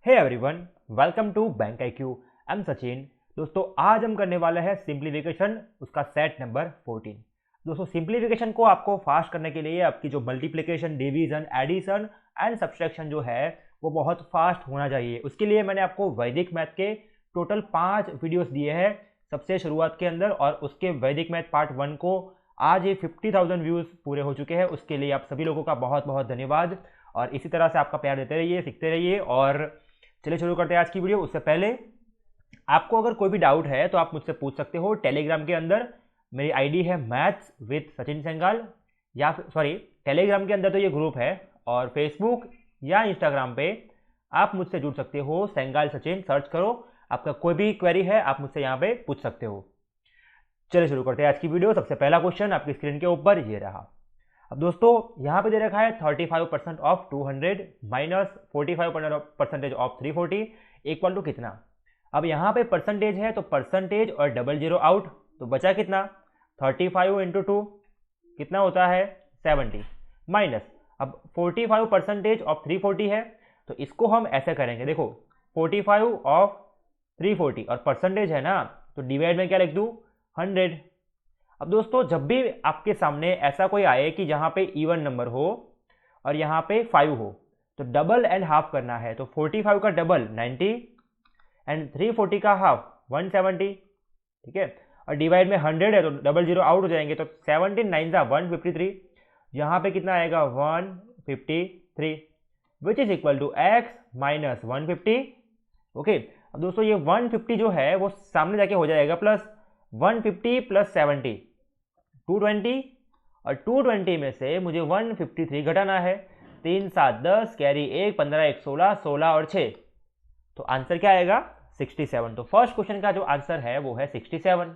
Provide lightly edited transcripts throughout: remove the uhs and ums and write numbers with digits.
Hey everyone, welcome to bank IQ। I am Sachin. दोस्तों, आज हम करने वाले हैं सिंप्लीफिकेशन, उसका सेट नंबर 14। दोस्तों, सिंप्लीफिकेशन को आपको फास्ट करने के लिए आपकी जो multiplication, division, addition and subtraction जो है वो बहुत फास्ट होना चाहिए। उसके लिए मैंने आपको वैदिक मैथ के टोटल 5 वीडियोस दिए हैं सबसे शुरुआत के अंदर, और उसके वैदिक मैथ पार्ट 1 को आज ही 50,000 व्यूज़ पूरे हो चुके हैं। उसके लिए आप सभी लोगों का बहुत बहुत धन्यवाद, और इसी तरह से आपका प्यार देते रहिए, सीखते रहिए। और चलिए शुरू करते हैं आज की वीडियो। उससे पहले आपको अगर कोई भी डाउट है तो आप मुझसे पूछ सकते हो टेलीग्राम के अंदर। मेरी आईडी है मैथ्स विद सचिन सेंगाल, या सॉरी टेलीग्राम के अंदर तो ये ग्रुप है, और फेसबुक या इंस्टाग्राम पे आप मुझसे जुड़ सकते हो। सेंगाल सचिन सर्च करो, आपका कोई भी क्वेरी है आप मुझसे यहाँ पे पूछ सकते हो। चलिए शुरू करते हैं आज की वीडियो। सबसे पहला क्वेश्चन आपकी स्क्रीन के ऊपर ये रहा। अब दोस्तों, यहाँ पे दे रखा है 35% of 200 minus 45% of 340 equal to कितना। अब यहाँ पे परसेंटेज है तो परसेंटेज और डबल जीरो आउट, तो बचा कितना 35 इंटू 2 कितना होता है 70, माइनस अब 45% ऑफ 340 है, तो इसको हम ऐसे करेंगे। देखो 45 ऑफ 340 और परसेंटेज है ना, तो डिवाइड में क्या लिख दूँ 100। अब दोस्तों, जब भी आपके सामने ऐसा कोई आए कि जहाँ पे इवन नंबर हो और यहाँ पे 5 हो, तो डबल एंड हाफ करना है। तो 45 का डबल 90 एंड 340 का हाफ 170, ठीक है। और डिवाइड में 100 है तो डबल जीरो आउट हो जाएंगे, तो 17 9 जा 153, यहाँ पे कितना आएगा 153, which is equal to X minus 150। Okay, अब दोस्तों ये 150 जो है वो सामने जाके हो जाएगा प्लस 150 प्लस 70 220, और 220 में से मुझे 153 घटाना है। 3 7 10 कैरी 1 15 1 16 16 और 6, तो आंसर क्या आएगा 67। तो फर्स्ट क्वेश्चन का जो आंसर है वो है 67।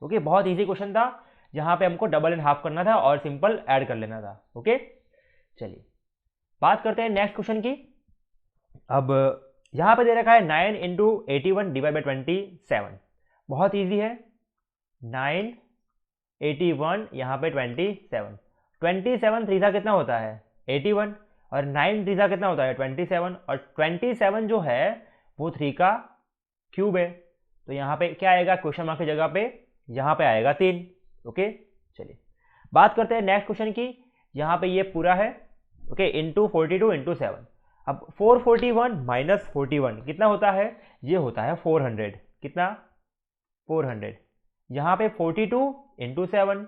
ओके, बहुत इजी क्वेश्चन था, जहां पे हमको डबल एंड हाफ करना था और सिंपल ऐड कर लेना था। ओके, चलिए बात करते हैं नेक्स्ट क्वेश्चन की। अब यहां पे दे रखा है 9 इंटू 81 डिवाइड बाई 27। बहुत ईजी है, 9 81 यहाँ पे 27, 27 थ्री सा कितना होता है 81, और 9 थ्री सा कितना होता है 27, और 27 जो है वो 3 का क्यूब है। तो यहाँ पे क्या आएगा क्वेश्चन मार्क की जगह पे, यहाँ पे आएगा 3। ओके, चलिए बात करते हैं नेक्स्ट क्वेश्चन की। यहाँ पे ये पूरा है, ओके, इंटू 42 इंटू 7। अब 441 माइनस 41 कितना होता है, ये होता है 400। कितना 400, यहाँ पे 42 इंटू 7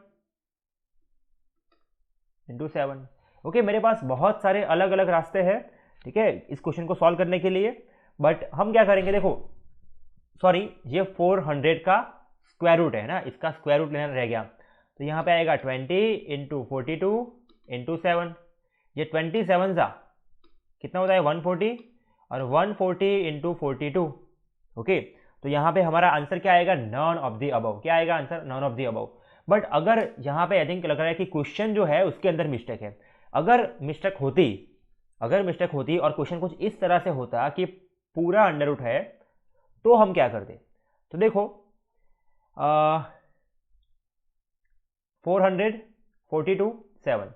इंटू 7। ओके, मेरे पास बहुत सारे अलग अलग रास्ते हैं, ठीक है, इस क्वेश्चन को सॉल्व करने के लिए। बट हम क्या करेंगे, देखो सॉरी ये 400 का स्क्वायर रूट है ना, इसका स्क्वायर रूट लेना रह गया, तो यहाँ पे आएगा 20 इंटू 42 इंटू 7। ये 27 सा कितना होता है 140, और 140 इंटू 42। ओके, तो यहाँ पे हमारा आंसर क्या आएगा नॉन ऑफ द अबव। क्या आएगा answer none of the above. But अगर यहाँ पे आई थिंक लग रहा है कि क्वेश्चन जो है उसके अंदर मिस्टेक है। अगर मिस्टेक होती और क्वेश्चन कुछ इस तरह से होता कि पूरा अंडर रूट है, तो हम क्या करते। तो देखो 400 42 7,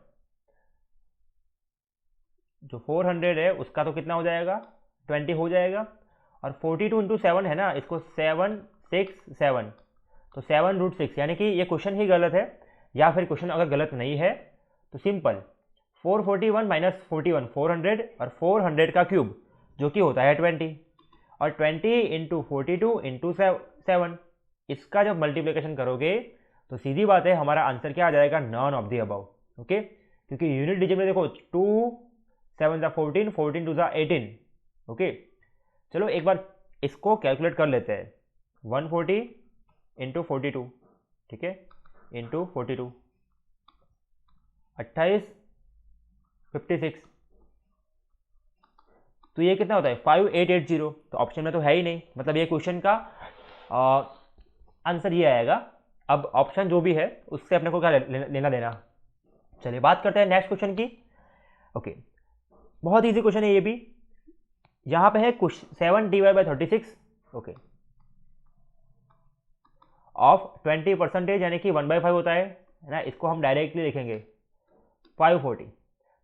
जो 400 है उसका तो कितना हो जाएगा 20 हो जाएगा, और 42 इंटू 7 है ना, इसको 7 6 7, तो 7 रूट 6, यानी कि ये क्वेश्चन ही गलत है। या फिर क्वेश्चन अगर गलत नहीं है तो सिंपल 441 माइनस 41 400, और 400 का क्यूब जो कि होता है 20, और 20 इंटू 42 इंटू 7, इसका जब मल्टीप्लिकेशन करोगे तो सीधी बात है हमारा आंसर क्या आ जाएगा none of the above. Okay, क्योंकि यूनिट डिजिट में देखो 2 7 जा 14 14 2 जा 18। ओके, चलो एक बार इसको कैलकुलेट कर लेते हैं। 140 इंटू 42, ठीक है, इंटू 42 28 56, तो ये कितना होता है 5880। तो ऑप्शन में तो है ही नहीं, मतलब ये क्वेश्चन का आंसर ये आएगा। अब ऑप्शन जो भी है उससे अपने को क्या लेना देना। चलिए बात करते हैं नेक्स्ट क्वेश्चन की। ओके, बहुत इजी क्वेश्चन है ये भी। यहाँ पे है 7 डिवाइड बाई 36, ओके, ऑफ 20% यानी कि 1/5 होता है ना, इसको हम डायरेक्टली लिखेंगे 540।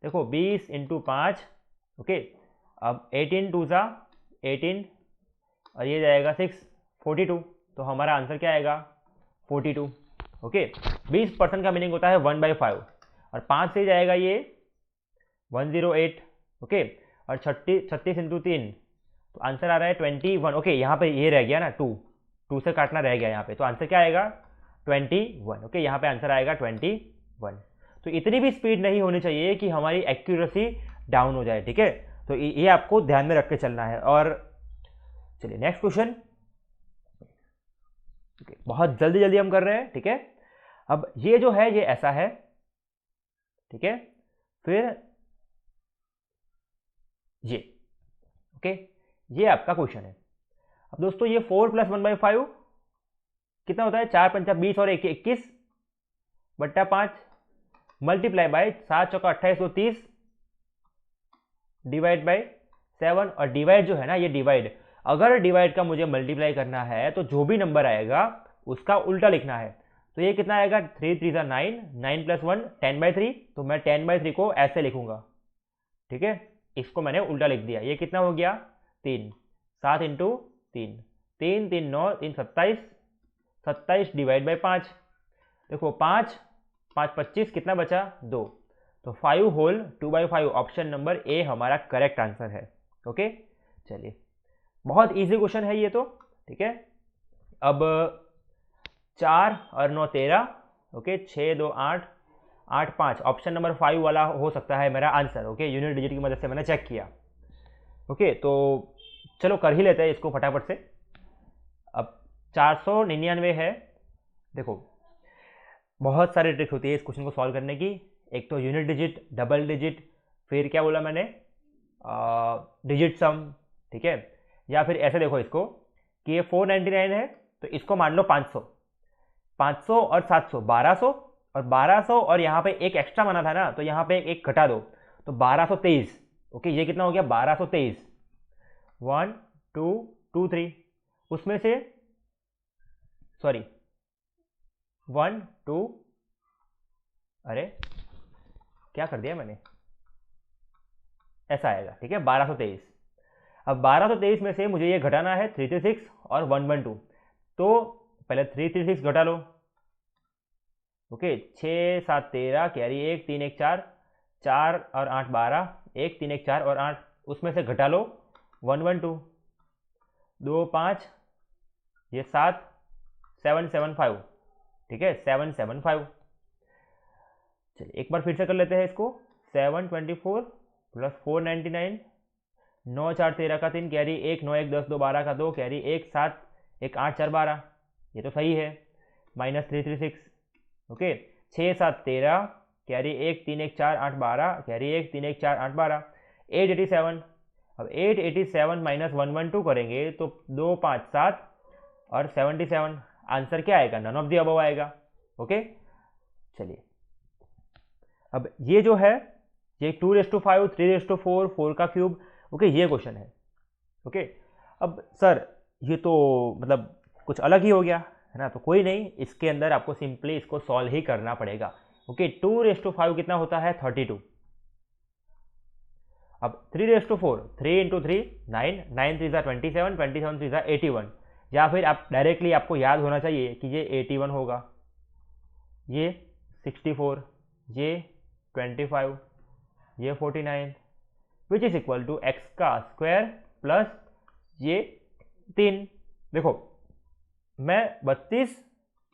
देखो 20 इंटू 5, ओके, अब 18 2 सा 18 और ये जाएगा 6, 42। तो हमारा आंसर क्या आएगा 42। ओके, 20% का मीनिंग होता है 1/5 और 5 से जाएगा ये 108। ओके, और 36 इंटू 3 तो आंसर आ रहा है 21। ओके, यहाँ पे ये रह गया ना 2 से काटना रह गया यहाँ पे, तो आंसर क्या आएगा 21। ओके, यहाँ पे आंसर आएगा 21। तो इतनी भी स्पीड नहीं होनी चाहिए कि हमारी एक्यूरेसी डाउन हो जाए। ठीक है, तो ये आपको ध्यान में रख के चलना है। और चलिए नेक्स्ट क्वेश्चन। बहुत जल्दी जल्दी हम कर रहे हैं। ठीक है, अब ये जो है ये ऐसा है। ठीक है, फिर ये ओके, ये आपका क्वेश्चन है। अब दोस्तों ये 4 + 1/5 कितना होता है, 4 × 5 = 20 और 21 बट्टा 5 मल्टीप्लाई बाय 7 × 28 तो 30 डिवाइड बाय 7। और डिवाइड जो है ना, ये डिवाइड, अगर डिवाइड का मुझे मल्टीप्लाई करना है तो जो भी नंबर आएगा उसका उल्टा लिखना है। तो ये कितना आएगा, 3 × 3 = 9, 9 + 1 10/3। तो मैं 10/3 को ऐसे लिखूंगा। ठीक है, इसको मैंने उल्टा लिख दिया। ये कितना हो गया 3, 7 × 3, 3 3 9 3 27, 27 डिवाइड बाय 5। देखो 5 5 25 कितना बचा 2। तो 5 होल 2/5 ऑप्शन नंबर ए हमारा करेक्ट आंसर है। ओके, चलिए बहुत इजी क्वेश्चन है ये तो। ठीक है, अब 4 और 9 13। ओके, 6 2 8, 8 5 ऑप्शन नंबर 5 वाला हो सकता है मेरा आंसर। ओके, यूनिट डिजिट की मदद से मैंने चेक किया। ओके, तो चलो कर ही लेते हैं इसको फटाफट से। अब 499 है। देखो बहुत सारी ट्रिक्स होती है इस क्वेश्चन को सॉल्व करने की। एक तो यूनिट डिजिट, डबल डिजिट, फिर क्या बोला मैंने, डिजिट सम। ठीक है, या फिर ऐसे देखो इसको कि ये 499 है तो इसको मान लो 500, 500 और 700 1200, और 1200 और यहाँ पे एक एक्स्ट्रा माना था ना, तो यहाँ पे एक घटा दो तो 1223। ओके, ये कितना हो गया 1223। 1 2 2 3 उसमें से सॉरी 1 2, अरे क्या कर दिया मैंने, ऐसा आएगा। ठीक है, 1223। अब 1223 में से मुझे ये घटाना है 336 और 112। तो पहले 336 घटा लो। ओके, 6 7 13 कैरी 1 3 1 4, 4 और 8 12, 1 3 1 4 और 8 उसमें से घटा लो 112, 2 5, ये 7 775। ठीक है, 775। चलिए एक बार फिर से कर लेते हैं इसको। 724 + 499, 9 4 13 का 3 कैरी 1, 9 1 10 2 12 का 2 कैरी 1 7 1 8 4 12, ये तो सही है। माइनस 336। Okay, 6 7 13 carry 1 3 1 4 8 12 carry 1 3 1 4 8 12, 887। अब 887 माइनस 112 करेंगे तो 2 5 7 और 77। आंसर क्या आएगा, नन ऑफ द अबव आएगा। ओके, चलिए अब ये जो है ये 2⁵, 3⁴, 4 का क्यूब। ओके, ये क्वेश्चन है। ओके, अब सर ये तो मतलब कुछ अलग ही हो गया है ना, तो कोई नहीं, इसके अंदर आपको सिंपली इसको सॉल्व ही करना पड़ेगा। ओके, 2⁵ कितना होता है 32। अब 3⁴, 3 × 3 9, 9 3 = 27, 27 3 = 81। या फिर आप डायरेक्टली आपको याद होना चाहिए कि ये 81 होगा, ये 64, ये 25, ये 49, which is equal to x का स्क्वायर प्लस ये 3। देखो मैं 32,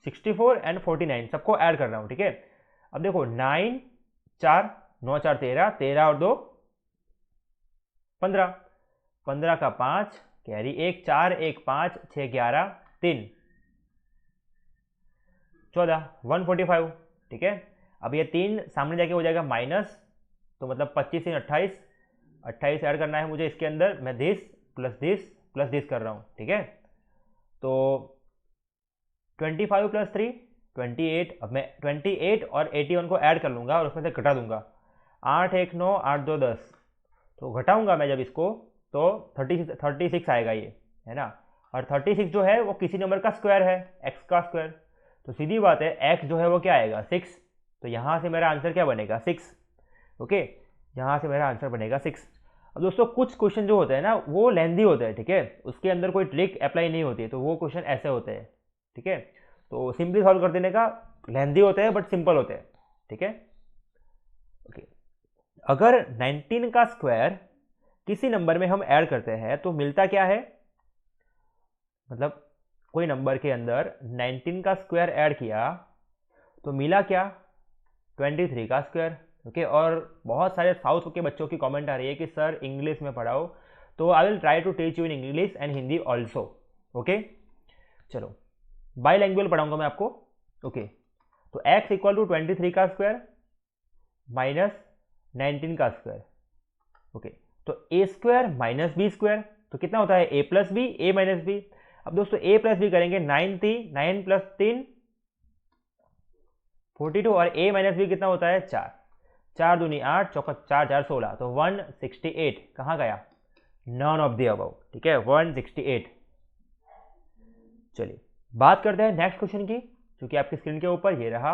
64 एंड 49 सबको ऐड कर रहा हूँ। ठीक है, अब देखो 9 4 9 4 13, 13 और 2 15, 15 का 5 कैरी 1 4 1 5 6 11 3 14, 145। ठीक है, अब ये 3 सामने जाके हो जाएगा माइनस, तो मतलब 25 3 28, 28 ऐड करना है मुझे इसके अंदर। मैं दिस प्लस दिस कर रहा हूँ। ठीक है, तो 25 + 3 28। अब मैं 28 और 81 को ऐड कर लूँगा और उसमें से घटा दूंगा। 8 1 9 8 2 10, तो घटाऊंगा मैं जब इसको तो 36 आएगा ये, है ना। और 36 जो है वो किसी नंबर का स्क्वायर है, x का स्क्वायर। तो सीधी बात है x जो है वो क्या आएगा 6। तो यहाँ से मेरा आंसर क्या बनेगा 6। ओके, यहाँ से मेरा आंसर बनेगा 6। अब दोस्तों कुछ क्वेश्चन जो होते हैं ना वो लेंदी होते हैं, ठीक है, उसके अंदर कोई ट्रिक अप्लाई नहीं होती है, तो वो क्वेश्चन ऐसे होते हैं, ठीक है। तो सिंपली सॉल्व कर देने का, लेंदी होते हैं बट सिंपल होते हैं, ठीक है। ओके, अगर 19 का स्क्वायर किसी नंबर में हम ऐड करते हैं तो मिलता क्या है, मतलब कोई नंबर के अंदर 19 का स्क्वायर ऐड किया तो मिला क्या, 23 का स्क्वायर। ओके, और बहुत सारे साउथ के बच्चों की कमेंट आ रही है कि सर इंग्लिश में पढ़ाओ, तो I will try to teach you in English and Hindi also. Okay, चलो बाई लैंग्वेज पढ़ाऊंगा मैं आपको। ओके, तो x इक्वल टू 23 का स्क्वायर माइनस 19 का स्क्वायर। ओके, तो a square minus B square, तो कितना होता है a plus B, a minus B. अब दोस्तों a प्लस बी करेंगे 9 प्लस 3 42, और a माइनस बी कितना होता है 4, 4 दूनी 8, चौका 4 4 16, तो 168 कहाँ गया, नॉन ऑफ द अबव, ठीक है, 168। चलिए बात करते हैं नेक्स्ट क्वेश्चन की, जो कि आपकी स्क्रीन के ऊपर ये रहा।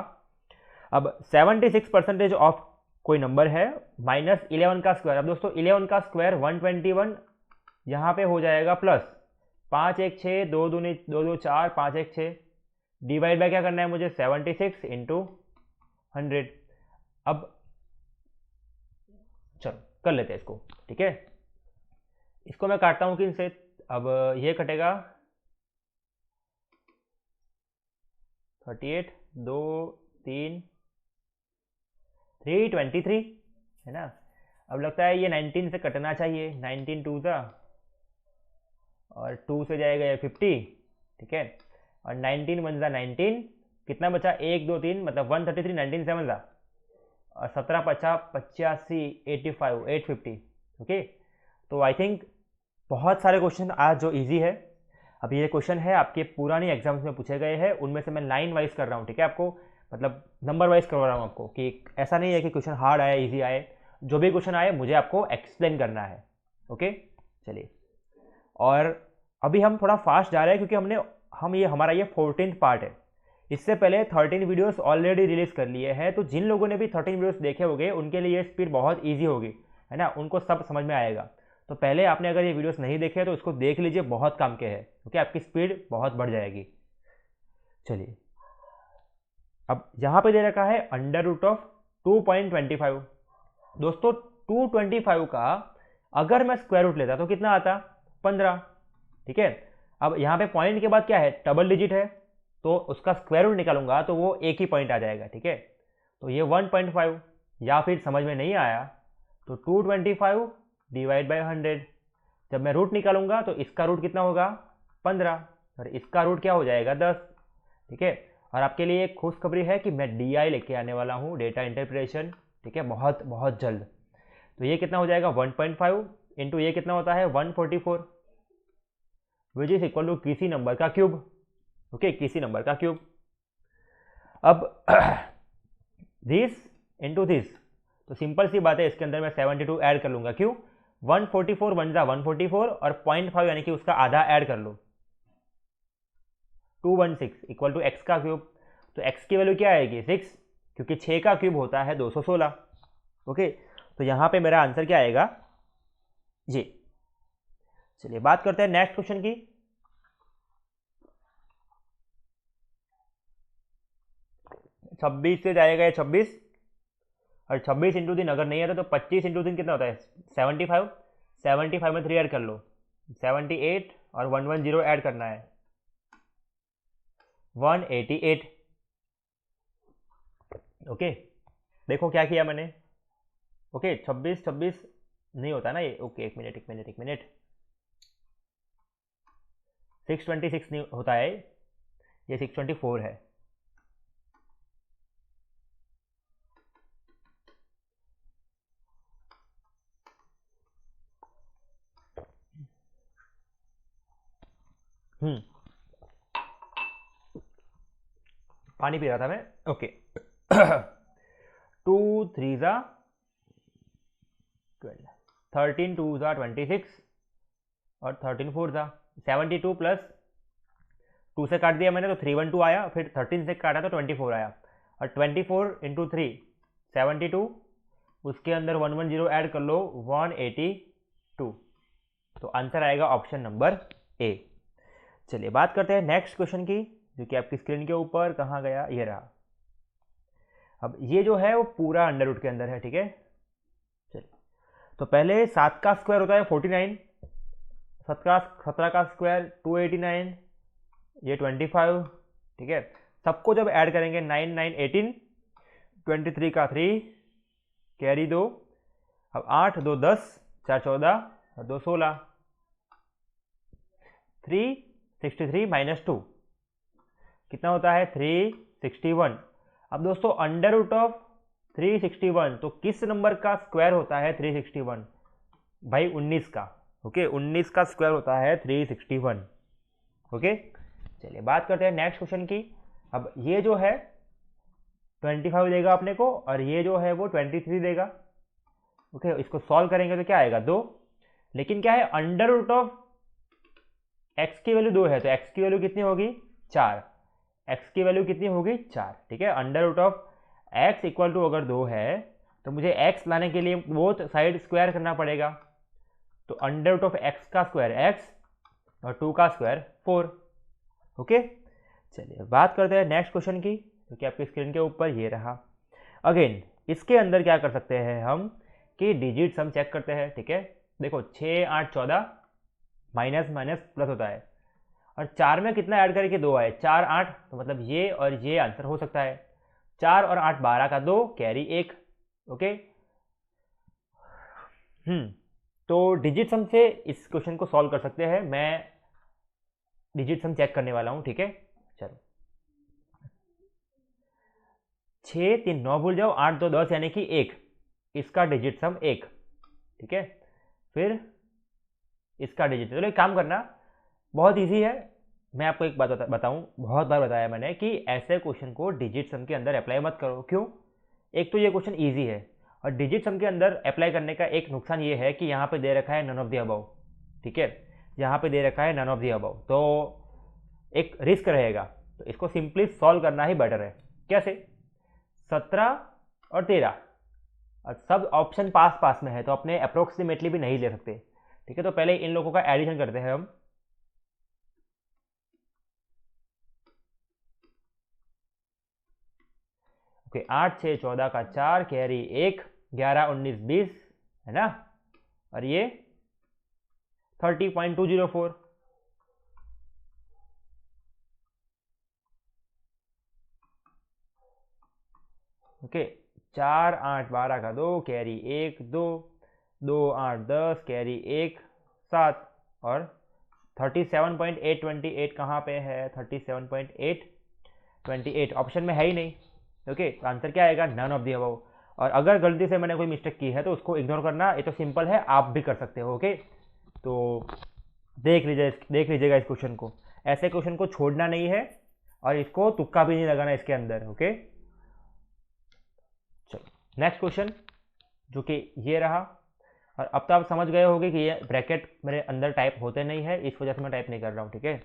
अब 76% ऑफ कोई नंबर है माइनस 11 का स्क्वायर। अब दोस्तों 11 का स्क्वायर 121, यहाँ पे हो जाएगा प्लस 5 1 6, 2 दूनी 2 2 4, 5 1 6, डिवाइड बाय क्या करना है मुझे 76 इंटू 100। अब चलो कर लेते हैं इसको, ठीक है, इसको मैं काटता हूँ कि इनसे, अब ये कटेगा 38, 2 3 323 है ना। अब लगता है ये 19 से कटना चाहिए, 19 2 सा, और 2 से जाएगा ये 50, ठीक है, और 19 1 सा 19, कितना बचा 1 2 3, मतलब 133, 19 7 सा, और 17 50 85 85 850। ओके, तो आई थिंक बहुत सारे क्वेश्चन आज जो इजी है। अब ये क्वेश्चन है आपके पुरानी एग्जाम्स में पूछे गए हैं, उनमें से मैं लाइन वाइज कर रहा हूँ, ठीक है, आपको मतलब नंबर वाइज करवा रहा हूँ आपको, कि ऐसा नहीं है कि क्वेश्चन हार्ड आए इजी आए, जो भी क्वेश्चन आए मुझे आपको एक्सप्लेन करना है। ओके, चलिए, और अभी हम थोड़ा फास्ट जा रहे हैं क्योंकि हमारा ये 14th पार्ट है। इससे पहले 13 वीडियोस ऑलरेडी रिलीज कर लिए हैं, तो जिन लोगों ने भी 13 वीडियोस देखे होंगे उनके लिए ये स्पीड बहुत ईजी होगी, है ना, उनको सब समझ में आएगा। तो पहले आपने अगर ये वीडियोस नहीं देखे तो इसको देख लीजिए, बहुत काम के हैं, ओके, आपकी स्पीड बहुत बढ़ जाएगी। चलिए, अब यहाँ पे दे रखा है अंडर रूट ऑफ 2.25। दोस्तों 225 का अगर मैं स्क्वायर रूट लेता तो कितना आता, 15, ठीक है। अब यहाँ पे पॉइंट के बाद क्या है, डबल डिजिट है, तो उसका स्क्वायर रूट निकालूंगा तो वो एक ही पॉइंट आ जाएगा, ठीक है। तो ये 1.5, या फिर समझ में नहीं आया तो 225 डिवाइड बाई 100, जब मैं रूट निकालूंगा तो इसका रूट कितना होगा 15, और इसका रूट क्या हो जाएगा 10, ठीक है। और आपके लिए एक खुशखबरी है कि मैं DI लेके आने वाला हूँ, डेटा इंटरप्रिटेशन, ठीक है, बहुत बहुत जल्द। तो ये कितना हो जाएगा 1.5 इंटू ये कितना होता है 144, विच इज इक्वल टू किसी नंबर का क्यूब। ओके, किसी नंबर का क्यूब। अब दिस इंटू दिस, तो सिंपल सी बात है, इसके अंदर मैं 72 ऐड कर लूंगा, क्यों, 144 बन जा 144, और 0.5 यानी कि उसका आधा ऐड कर लो, 216 इक्वल टू एक्स का क्यूब। तो एक्स की वैल्यू क्या आएगी 6, क्योंकि 6 का क्यूब होता है 216। ओके, तो यहां पे मेरा आंसर क्या आएगा जी। चलिए बात करते हैं नेक्स्ट क्वेश्चन की। छब्बीस से जाएगा ये 26, और 26 इंटू 3 अगर नहीं आता तो 25 इंटू 3 कितना होता है 75, 75 में 3 ऐड कर लो 78, और 110 ऐड करना है 188। ओके, देखो क्या किया मैंने। ओके, 26 26 नहीं होता ना ये, ओके, एक मिनट 626 नहीं होता है, ये 624 है। पानी पी रहा था मैं। ओके, 2 3 ज़ा 12, 13 2 ज़ा 26, और 13 4 ज़ा 72 प्लस 2 से काट दिया मैंने तो 312 आया, फिर 13 से काटा तो 24 आया, और 24 इंटू 3 72, उसके अंदर 110 ऐड कर लो 180, 2। तो आंसर आएगा ऑप्शन नंबर ए। चलिए बात करते हैं नेक्स्ट क्वेश्चन की, जो कि आपकी स्क्रीन के ऊपर कहाँ गया, ये रहा। अब ये जो है वो पूरा अंडर रूट के अंदर है, ठीक है। चलिए तो पहले 7 का स्क्वायर होता है 49, 17 का स्क्वायर 289, ये 25, ठीक है। सबको जब ऐड करेंगे 9 9 18, 23 का 3, कैरी 2, अब 8 2 10, 4 14 और 2 16, 363 माइनस 2 कितना होता है 361। अब दोस्तों अंडर रूट ऑफ 361, तो किस नंबर का स्क्वायर होता है 361? भाई 19 का। ओके 19 का स्क्वायर होता है 361। ओके चलिए बात करते हैं नेक्स्ट क्वेश्चन की। अब ये जो है 25 देगा अपने को, और ये जो है वो 23 देगा। ओके इसको सॉल्व करेंगे तो क्या आएगा 2, लेकिन क्या है अंडर रूट ऑफ x की वैल्यू 2 है, तो x की वैल्यू कितनी होगी 4, x की वैल्यू कितनी होगी 4, ठीक है। Under root of x equal to अगर 2 है तो मुझे x लाने के लिए बोथ साइड स्क्वायर करना पड़ेगा। तो अंडर रूट ऑफ x का स्क्वायर x और 2 का स्क्वायर 4। ओके चलिए बात करते हैं नेक्स्ट क्वेश्चन की, जो कि आपकी स्क्रीन के ऊपर ये रहा। अगेन इसके अंदर क्या कर सकते हैं हम कि डिजिट्स हम चेक करते हैं, ठीक है। देखो 6 8 14 माइनस माइनस प्लस होता है, और 4 में कितना ऐड करें कि 2 आए, 4 8, तो मतलब ये और ये आंसर हो सकता है। 4 और 8 12 का 2, कैरी 1। ओके तो डिजिट सम से इस क्वेश्चन को सॉल्व कर सकते हैं। मैं डिजिट सम चेक करने वाला हूं, ठीक है। चलो 6 3 9 भूल जाओ, 8 2 10 यानी कि 1, इसका डिजिट सम 1, ठीक है। फिर इसका डिजिट, चलो एक काम करना, बहुत इजी है। मैं आपको एक बात बताऊं, बहुत बार बताया मैंने कि ऐसे क्वेश्चन को डिजिट सम के अंदर अप्लाई मत करो। क्यों? एक तो ये क्वेश्चन इजी है, और डिजिट सम के अंदर अप्लाई करने का एक नुकसान ये है कि यहाँ पे दे रखा है नन ऑफ द अबव, ठीक है। यहाँ पे दे रखा है नन ऑफ द अबव, तो एक रिस्क रहेगा। तो इसको सिंपली सॉल्व करना ही बेटर है। कैसे? 17 और 13, और सब ऑप्शन पास पास में है, तो अपने अप्रोक्सीमेटली भी नहीं ले सकते, ठीक है। तो पहले इन लोगों का एडिशन करते हैं हम। ओके 8 6 14 का 4, कैरी 1, 11 19 20 है ना, और ये 30.204। ओके 4 8 12 का 2, कैरी 1 2, 2 8 10, कैरी 1 7, और 37.828 कहाँ पे है? 37.828 ऑप्शन में है ही नहीं। ओके आंसर क्या आएगा? None of the above. और अगर गलती से मैंने कोई मिस्टेक की है तो उसको इग्नोर करना, ये तो सिंपल है, आप भी कर सकते हो। ओके तो देख लीजिएगा इस क्वेश्चन को, ऐसे क्वेश्चन को छोड़ना नहीं है, और इसको तुक्का भी नहीं लगाना इसके अंदर। ओके चलो नेक्स्ट क्वेश्चन, जो कि ये रहा। और अब तो आप समझ गए होंगे कि ये ब्रैकेट मेरे अंदर टाइप होते नहीं है, इस वजह से मैं टाइप नहीं कर रहा हूँ, ठीक है।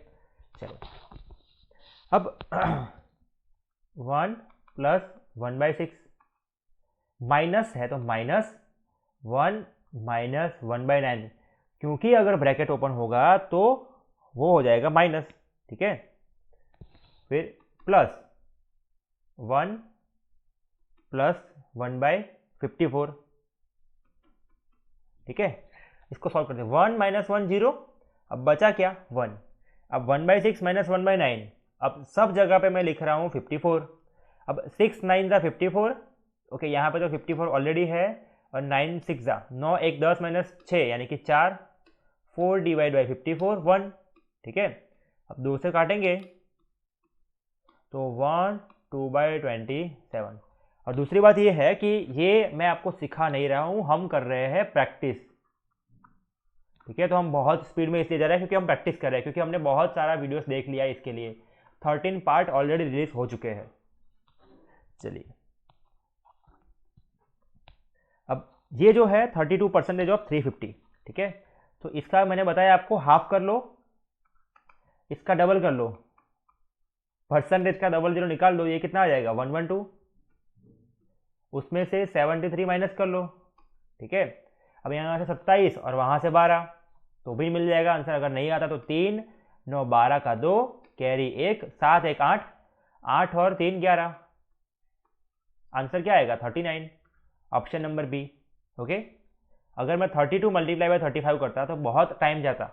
चलो अब 1 प्लस 1/6 माइनस है, तो -1 माइनस 1/9, क्योंकि अगर ब्रैकेट ओपन होगा तो वो हो जाएगा माइनस, ठीक है। फिर प्लस 1 प्लस 1/54, ठीक है। इसको सॉल्व करते हैं। 1 माइनस 1 0, अब बचा क्या 1। अब 1/6 माइनस 1/9, अब सब जगह पे मैं लिख रहा हूँ 54। अब 6 9 ज़ा 54, ओके यहाँ पे तो 54 ऑलरेडी है, और 9 6 ज़ा 9 1 10 माइनस 6 यानी कि 4, 4 डिवाइड बाई 54 1, ठीक है। अब 2 से काटेंगे तो 1 2/27। और दूसरी बात ये है कि ये मैं आपको सिखा नहीं रहा हूँ, हम कर रहे हैं प्रैक्टिस, ठीक है। तो हम बहुत स्पीड में इसलिए जा रहे हैं क्योंकि हम प्रैक्टिस कर रहे हैं, क्योंकि हमने बहुत सारा वीडियोस देख लिया है इसके लिए। 13 पार्ट ऑलरेडी रिलीज हो चुके हैं। चलिए अब ये जो है 32% ऑफ 350, ठीक है। तो इसका मैंने बताया आपको हाफ कर लो, इसका डबल कर लो, परसेंटेज का डबल 0 निकाल लो, ये कितना आ जाएगा 112। उसमें से 73 माइनस कर लो, ठीक है। अब यहाँ से 27 और वहाँ से 12 तो भी मिल जाएगा आंसर। अगर नहीं आता तो 3 9 12 का 2 कैरी 1 7 1 8 8 और 3 11। आंसर क्या आएगा 39, ऑप्शन नंबर बी। ओके, अगर मैं 32 मल्टीप्लाई बाय 35 करता तो बहुत टाइम जाता,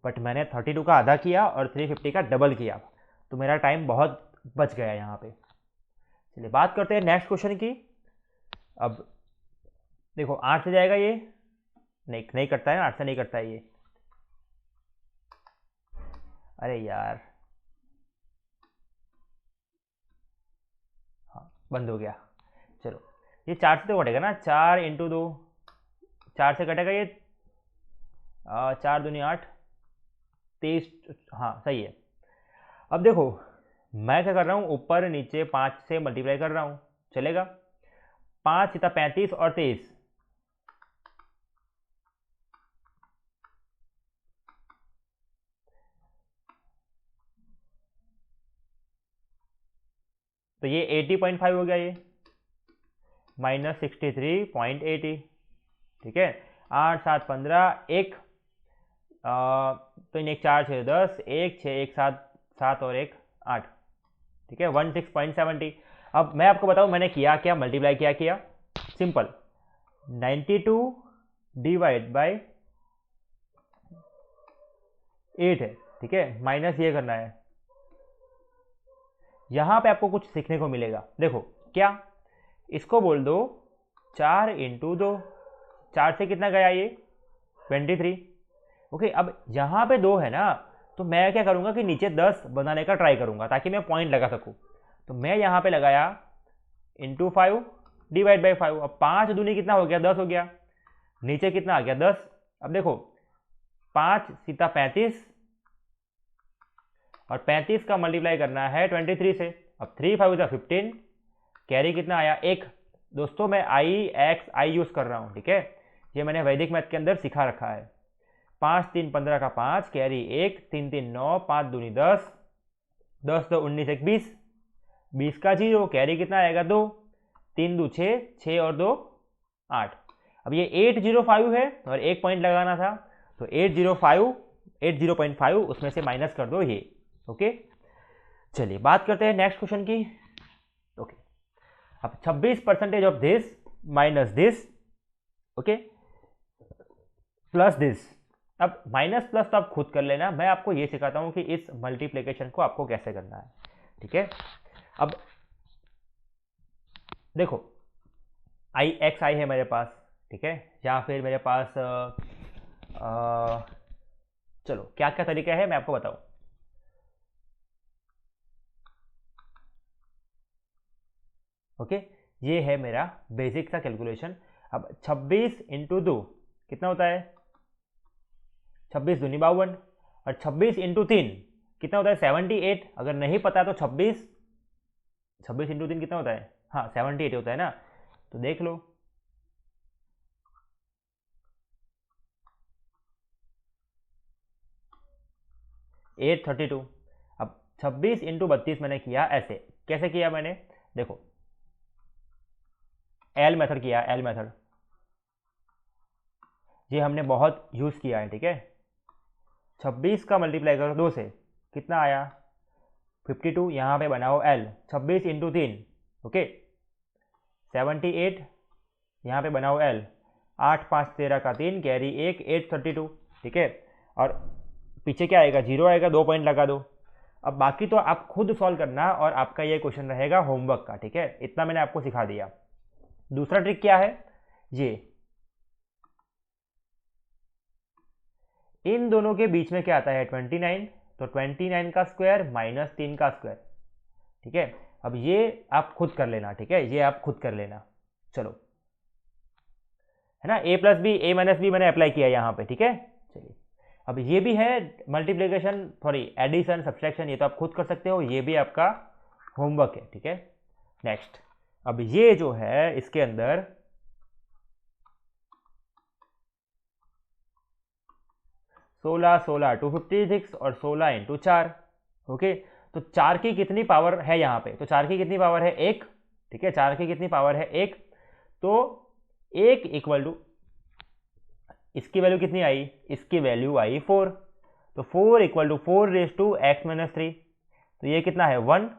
बट मैंने 32 का आधा किया और 350 का डबल किया, तो मेरा टाइम बहुत बच गया यहाँ पे। चलिए बात करते हैं नेक्स्ट क्वेश्चन की। अब देखो 8 से जाएगा ये, नहीं कटता है ना, 8 से नहीं कटता है ये। अरे यार, हाँ बंद हो गया। चलो ये 4 से तो कटेगा ना, 4 इंटू 2, 4 से कटेगा ये, 4 दूनी 8 23, हाँ सही है। अब देखो मैं क्या कर रहा हूँ, ऊपर नीचे 5 से मल्टीप्लाई कर रहा हूँ, चलेगा। 5 सीता 35 और 23, तो ये 80.5 हो गया, ये माइनस 63.80, ठीक है। 8 7 15 1, तो इन 1 4 6 10, 1 6 1 7 7 और 1 8, ठीक है 16.70। अब मैं आपको बताऊं मैंने किया क्या, मल्टीप्लाई किया सिंपल, 92 डिवाइड बाय 8 है, ठीक है, माइनस ये करना है। यहां पे आपको कुछ सीखने को मिलेगा, देखो क्या, इसको बोल दो 4 इंटू 2, 4 से कितना गया ये 23। ओके, अब यहाँ पे 2 है ना, तो मैं क्या करूँगा कि नीचे 10 बनाने का ट्राई करूँगा ताकि मैं पॉइंट लगा सकूँ। तो मैं यहाँ पे लगाया इंटू 5 डिवाइड बाई 5। अब 5 दूनी कितना हो गया 10 हो गया, नीचे कितना आ गया 10। अब देखो 5 सीता 35 और 35 का मल्टीप्लाई करना है 23 से। अब 3 5 जा 15, कैरी कितना आया 1। दोस्तों मैं आई यूज़ कर रहा हूँ, ठीक है, ये मैंने वैदिक मैथ के अंदर सिखा रखा है। 5 3 15 का 5, कैरी 1, 3 3 9, 5 दूनी 10, 10 2 19 1 20, 20 का 0, कैरी कितना आएगा 2, 3 2 6, 6 और 2 8। अब ये 805 है और एक पॉइंट लगाना था, तो 80.5 उसमें से माइनस कर दो ये। ओके, चलिए बात करते हैं नेक्स्ट क्वेश्चन की। ओके, अब 26% of this minus this, okay, plus this. अब माइनस प्लस तो आप खुद कर लेना, मैं आपको ये सिखाता हूं कि इस मल्टीप्लिकेशन को आपको कैसे करना है, ठीक है। अब देखो एक्स आई है मेरे पास, ठीक है, या फिर मेरे पास चलो क्या क्या तरीका है मैं आपको बताऊं। ओके, ये है मेरा बेसिक सा कैलकुलेशन। अब 26 इंटू 2 कितना होता है, 26 दूनी 52, और 26 इंटू 3 कितना होता है 78। अगर नहीं पता तो 26 इंटू 3 कितना होता है, हाँ 78 होता है ना, तो देख लो। एट 32। अब 26 इंटू 32 मैंने किया ऐसे, कैसे किया मैंने, देखो एल मेथड किया, एल मेथड ये हमने बहुत यूज़ किया है, ठीक है। 26 का मल्टीप्लाई करो 2 से, कितना आया 52, यहाँ पे बनाओ एल, 26 इंटू 3, ओके 78, यहाँ पे बनाओ एल, 8 5 13 का 3, कैरी 1, 832, ठीक है। और पीछे क्या आएगा 0 आएगा, 2 पॉइंट लगा दो। अब बाकी तो आप खुद सॉल्व करना और आपका ये क्वेश्चन रहेगा होमवर्क का, ठीक है, इतना मैंने आपको सिखा दिया। दूसरा ट्रिक क्या है, ये इन दोनों के बीच में क्या आता है 29, तो 29 का स्क्वायर माइनस 3 का स्क्वायर, ठीक है। अब ये आप खुद कर लेना, ठीक है, ये आप खुद कर लेना। चलो है ना, a plus B A minus B मैंने अप्लाई किया यहाँ पे, ठीक है। चलिए अब ये भी है मल्टीप्लिकेशन, सॉरी एडिशन सब्सट्रैक्शन, ये तो आप खुद कर सकते हो, ये भी आपका होमवर्क है, ठीक है। नेक्स्ट, अब ये जो है इसके अंदर 16 16 256 और 16 इंटू 4, ओके, तो 4 की कितनी पावर है यहाँ पे, तो 4 की कितनी पावर है 1, ठीक है, 4 की कितनी पावर है 1, तो 1 इक्वल टू इसकी वैल्यू कितनी आई, इसकी वैल्यू आई 4, तो 4 equal to 4 raise to X minus 3, तो ये कितना है 1,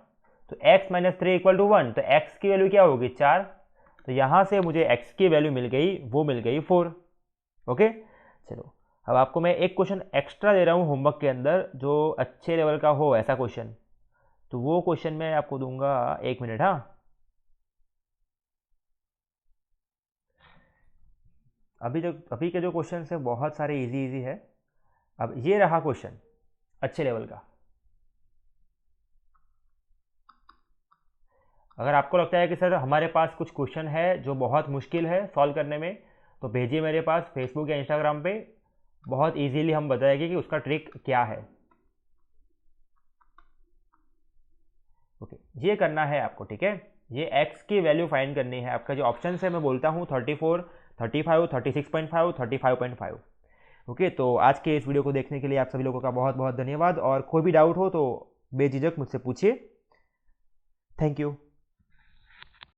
तो x माइनस 3 इक्वल टू 1, तो x की वैल्यू क्या होगी 4, तो यहाँ से मुझे x की वैल्यू मिल गई, वो मिल गई 4। ओके, चलो अब आपको मैं एक क्वेश्चन एक्स्ट्रा दे रहा हूँ होमवर्क के अंदर, जो अच्छे लेवल का हो ऐसा क्वेश्चन, तो वो क्वेश्चन मैं आपको दूंगा, 1 मिनट। हाँ, अभी के जो क्वेश्चन है बहुत सारे इजी इजी है। अब ये रहा क्वेश्चन अच्छे लेवल का। अगर आपको लगता है कि सर हमारे पास कुछ क्वेश्चन है जो बहुत मुश्किल है सॉल्व करने में, तो भेजिए मेरे पास फेसबुक या इंस्टाग्राम पे, बहुत इजीली हम बताएंगे कि उसका ट्रिक क्या है। ओके, ये करना है आपको, ठीक है। ये x की वैल्यू फाइंड करनी है। आपका जो ऑप्शन है मैं बोलता हूँ 34, 35, 36.5, 35.5। ओके, तो आज के इस वीडियो को देखने के लिए आप सभी लोगों का बहुत बहुत धन्यवाद, और कोई भी डाउट हो तो बेझिझक मुझसे पूछिए। Thank you.